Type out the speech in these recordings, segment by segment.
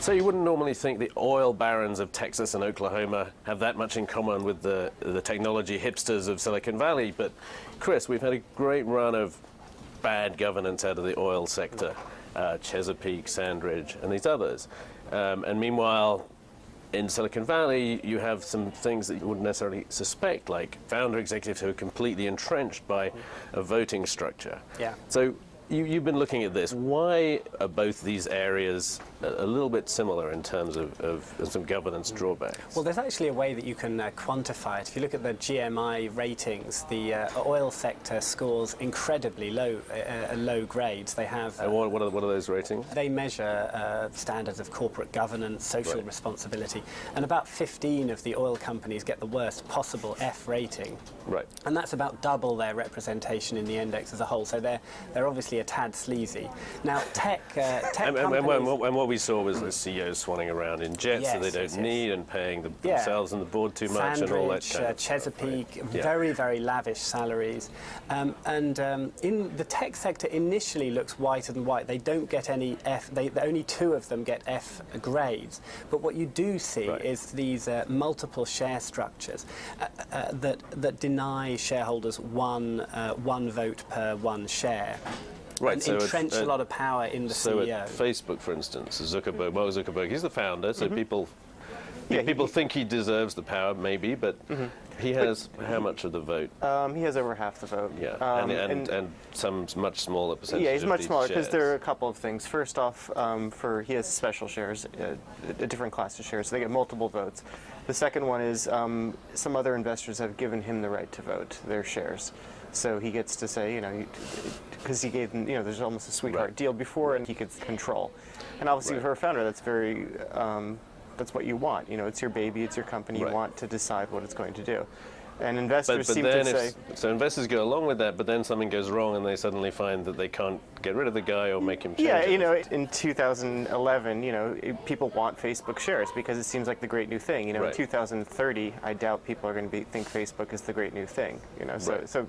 So you wouldn't normally think the oil barons of Texas and Oklahoma have that much in common with the technology hipsters of Silicon Valley, but Chris, we've had a great run of bad governance out of the oil sector, Chesapeake, Sandridge, and these others. And meanwhile, in Silicon Valley, you have some things that you wouldn't necessarily suspect, like founder executives who are completely entrenched by a voting structure. Yeah. So you've been looking at this. Why are both these areas a little bit similar in terms of some governance drawbacks? Well, there's actually a way that you can quantify it. If you look at the GMI ratings, the oil sector scores incredibly low grades. They have. And what are those ratings? They measure standards of corporate governance, social responsibility, and about 15 of the oil companies get the worst possible F rating. Right. And that's about double their representation in the index as a whole. So they're obviously a tad sleazy. Now, tech companies. And what we saw was the CEOs swanning around in jets that they don't need and paying themselves and the board too much and all that kind of Chesapeake, stuff, very, very lavish salaries. In the tech sector initially looks whiter than white. They don't get any F, only 2 of them get F grades. But what you do see is these multiple share structures that deny shareholders one vote per one share. Right, and so entrench a lot of power in the CEO. At Facebook, for instance, Zuckerberg, he's the founder, so people think he deserves the power, maybe, but he has how much of the vote? He has over half the vote. Yeah, and some much smaller percentage. Yeah, he's much smaller because there are a couple of things. First off, he has special shares, a different class of shares, so they get multiple votes. The second one is some other investors have given him the right to vote their shares. So he gets to say, because he gave them, there's almost a sweetheart deal before, and he gets control. And obviously, for a founder, that's very, that's what you want. It's your baby, it's your company. You want to decide what it's going to do. And investors seem to say. So investors go along with that, but then something goes wrong, and they suddenly find that they can't get rid of the guy or make him change. Yeah, in 2011, people want Facebook shares because it seems like the great new thing. In 2030, I doubt people are going to think Facebook is the great new thing. So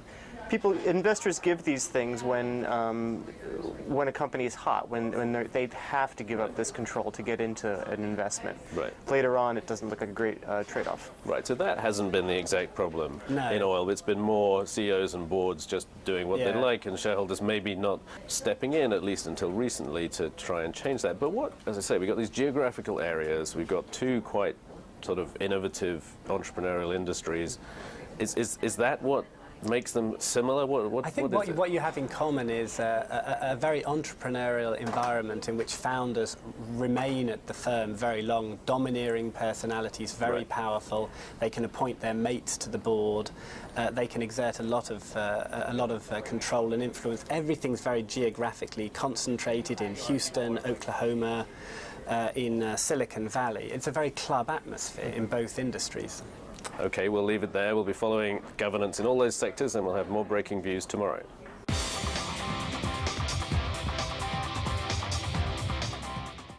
investors give these things when a company is hot, when they have to give up this control to get into an investment. Right. Later on, it doesn't look like a great trade-off. Right. So that hasn't been the exact problem in oil. It's been more CEOs and boards just doing what they like, and shareholders maybe not stepping in, at least until recently, to try and change that. But as I say, we've got these geographical areas. We've got 2 quite sort of innovative entrepreneurial industries. Is that what makes them similar? I think what you have in common is a very entrepreneurial environment in which founders remain at the firm very long, domineering personalities, very powerful. They can appoint their mates to the board. They can exert a lot of control and influence. Everything's very geographically concentrated in Houston, Oklahoma, in Silicon Valley. It's a very club atmosphere in both industries. Okay, we'll leave it there. We'll be following governance in all those sectors, and we'll have more breaking views tomorrow.